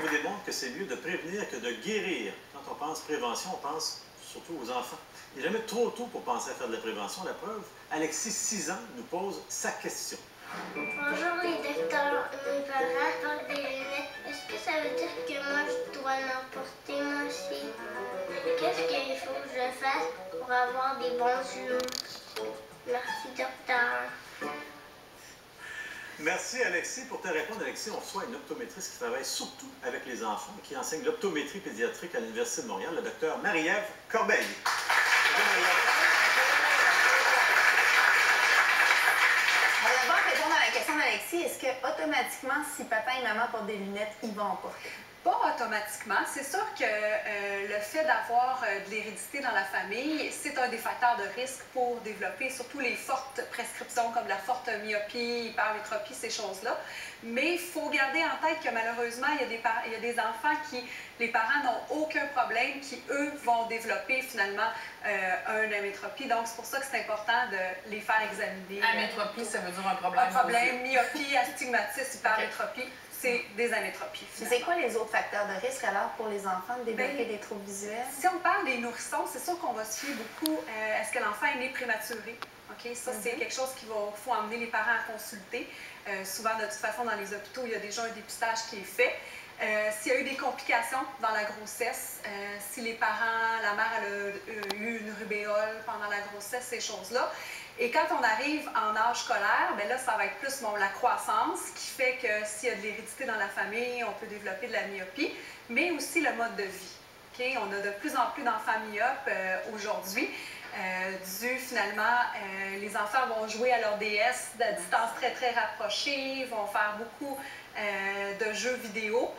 démontre que c'est mieux de prévenir que de guérir. Quand on pense prévention, on pense surtout aux enfants. Il n'est jamais trop tôt pour penser à faire de la prévention. La preuve, Alexis, 6 ans, nous pose sa question. Bonjour les docteurs, mes parents portent des lunettes. Est-ce que ça veut dire que moi je dois en porter moi aussi? Qu'est-ce qu'il faut que je fasse pour avoir des bons yeux? Merci docteur. Merci Alexis pour ta réponse. Alexis, on reçoit une optométriste qui travaille surtout avec les enfants, qui enseigne l'optométrie pédiatrique à l'Université de Montréal, le docteur Marie-Ève Corbeil. Répondre à la question d'Alexis, est-ce que automatiquement, si papa et maman portent des lunettes, ils vont en porter? Pas automatiquement. C'est sûr que le fait d'avoir de l'hérédité dans la famille, c'est un des facteurs de risque pour développer surtout les fortes prescriptions comme la forte myopie, hypermétropie, ces choses-là. Mais il faut garder en tête que malheureusement, il y a des enfants qui, les parents n'ont aucun problème, qui eux vont développer finalement une amétropie. Donc c'est pour ça que c'est important de les faire examiner. Amétropie, ça veut dire un problème. Un problème, myopie, astigmatisme, hypermétropie. Okay. C'est des amétropies. C'est quoi les autres facteurs de risque alors pour les enfants de développer des troubles visuels? Si on parle des nourrissons, c'est sûr qu'on va se fier beaucoup est-ce que l'enfant est né prématuré? Okay? Ça, c'est quelque chose qu'il faut emmener les parents à consulter. Souvent, de toute façon, dans les hôpitaux, il y a déjà un dépistage qui est fait. S'il y a eu des complications dans la grossesse, si les parents, la mère a eu une rubéole pendant la grossesse, ces choses-là. Et quand on arrive en âge scolaire, bien là, ça va être plus la croissance qui fait que s'il y a de l'hérédité dans la famille, on peut développer de la myopie, mais aussi le mode de vie. Okay? On a de plus en plus d'enfants myopes aujourd'hui. Finalement, les enfants vont jouer à leur DS de distance très, très rapprochée, vont faire beaucoup de jeux vidéo.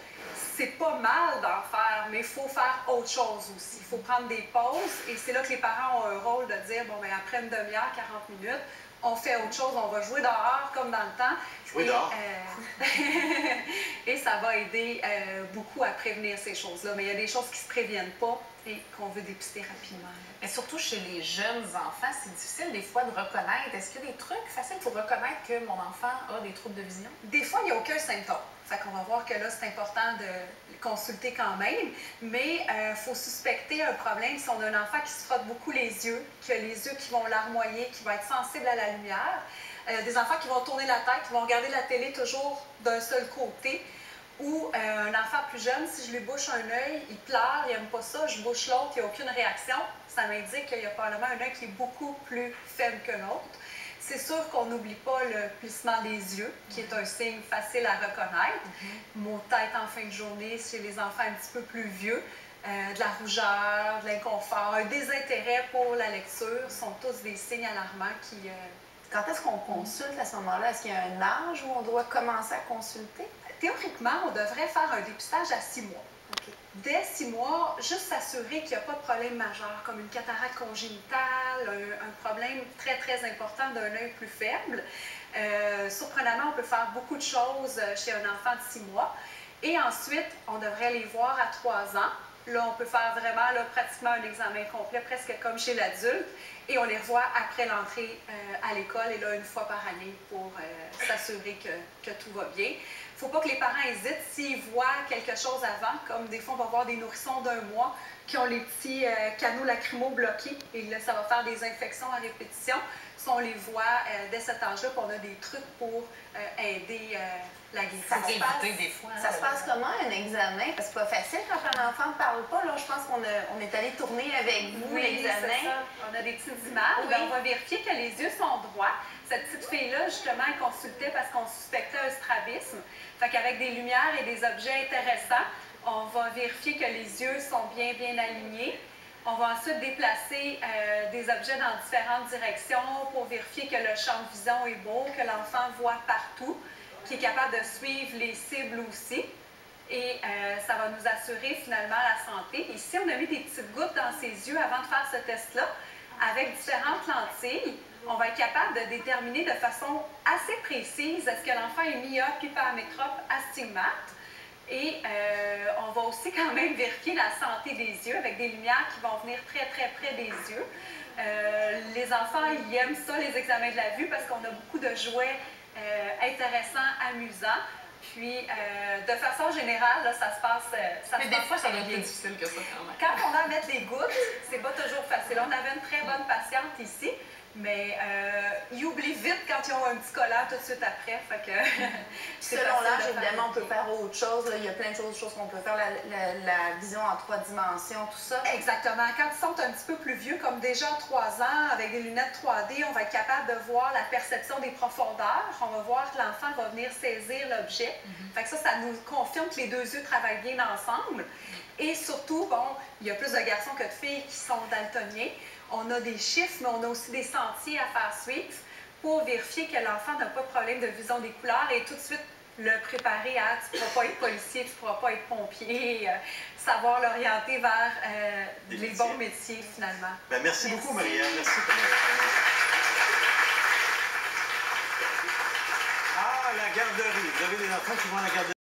C'est pas mal d'en faire, mais il faut faire autre chose aussi. Il faut prendre des pauses et c'est là que les parents ont un rôle de dire, bon, bien, après une demi-heure, 40 minutes, on fait autre chose, on va jouer dehors comme dans le temps. Jouer dehors. Et ça va aider beaucoup à prévenir ces choses-là. Mais il y a des choses qui ne se préviennent pas et qu'on veut dépister rapidement. Et surtout chez les jeunes enfants, c'est difficile des fois de reconnaître. Est-ce qu'il y a des trucs faciles pour reconnaître que mon enfant a des troubles de vision? Des fois, il n'y a aucun symptôme. Fait qu'on va voir que là, c'est important de consulter quand même. Mais il faut suspecter un problème si on a un enfant qui se frotte beaucoup les yeux, qui a les yeux qui vont larmoyer, qui va être sensible à la lumière. Des enfants qui vont tourner la tête, qui vont regarder la télé toujours d'un seul côté. Ou un enfant plus jeune, si je lui bouche un œil, il pleure, il n'aime pas ça, je bouche l'autre, il n'y a aucune réaction. Ça m'indique qu'il y a probablement un œil qui est beaucoup plus faible que l'autre. C'est sûr qu'on n'oublie pas le plissement des yeux, qui est un signe facile à reconnaître. Maux de tête en fin de journée chez les enfants un petit peu plus vieux. De la rougeur, de l'inconfort, un désintérêt pour la lecture sont tous des signes alarmants qui... Quand est-ce qu'on consulte à ce moment-là? Est-ce qu'il y a un âge où on doit commencer à consulter? Théoriquement, on devrait faire un dépistage à 6 mois. Okay. Dès 6 mois, juste s'assurer qu'il n'y a pas de problème majeur, comme une cataracte congénitale, un problème très, très important d'un œil plus faible. Surprenamment, on peut faire beaucoup de choses chez un enfant de 6 mois. Et ensuite, on devrait les voir à 3 ans. Là, on peut faire vraiment pratiquement un examen complet, presque comme chez l'adulte. Et on les revoit après l'entrée à l'école, et là, une fois par année, pour s'assurer que tout va bien. Il ne faut pas que les parents hésitent s'ils voient quelque chose avant, comme des fois, on va voir des nourrissons d'1 mois qui ont les petits canaux lacrymaux bloqués, et là, ça va faire des infections à répétition. Si on les voit dès cet âge-là, on a des trucs pour aider la guérison. Ça se passe comment, un examen? Parce que c'est pas facile quand un enfant ne parle pas. Là, je pense qu'on est allé tourner avec vous l'examen. On a des petites images. Oui. On va vérifier que les yeux sont droits. Cette petite fille-là, justement, elle consultait parce qu'on suspectait un strabisme. Fait qu'avec des lumières et des objets intéressants, on va vérifier que les yeux sont bien alignés. On va ensuite déplacer des objets dans différentes directions pour vérifier que le champ de vision est beau, que l'enfant voit partout, qu'il est capable de suivre les cibles aussi. Et ça va nous assurer finalement la santé. Ici, on a mis des petites gouttes dans ses yeux avant de faire ce test-là. Avec différentes lentilles, on va être capable de déterminer de façon assez précise est-ce que l'enfant est myope, hypermétrope, astigmate. Et on va aussi quand même vérifier la santé des yeux avec des lumières qui vont venir très près des yeux. Les enfants, ils aiment ça, les examens de la vue, parce qu'on a beaucoup de jouets intéressants, amusants. Puis, de façon générale, là, ça se passe. Mais des fois, ça doit être plus difficile que ça, quand même. Quand on a à mettre les gouttes, c'est pas toujours facile. On avait une très bonne patiente ici, mais ils oublient vite quand ils ont un petit collant tout de suite après. Fait que selon l'âge, évidemment, on peut faire autre chose. Là. Il y a plein de choses qu'on peut faire, la vision en 3 dimensions, tout ça. Exactement. Quand ils sont un petit peu plus vieux, comme déjà 3 ans, avec des lunettes 3D, on va être capable de voir la perception des profondeurs. On va voir que l'enfant va venir saisir l'objet. Fait que ça nous confirme que les 2 yeux travaillent bien ensemble. Et surtout, bon, il y a plus de garçons que de filles qui sont daltoniens. On a des chiffres, mais on a aussi des sentiers à faire suivre pour vérifier que l'enfant n'a pas de problème de vision des couleurs et tout de suite le préparer à « tu ne pourras pas être policier, tu ne pourras pas être pompier », savoir l'orienter vers les bons métiers finalement. Ben, merci beaucoup, Marie-Ève. Merci. Ah, la garderie. Vous avez des enfants qui vont à la garderie.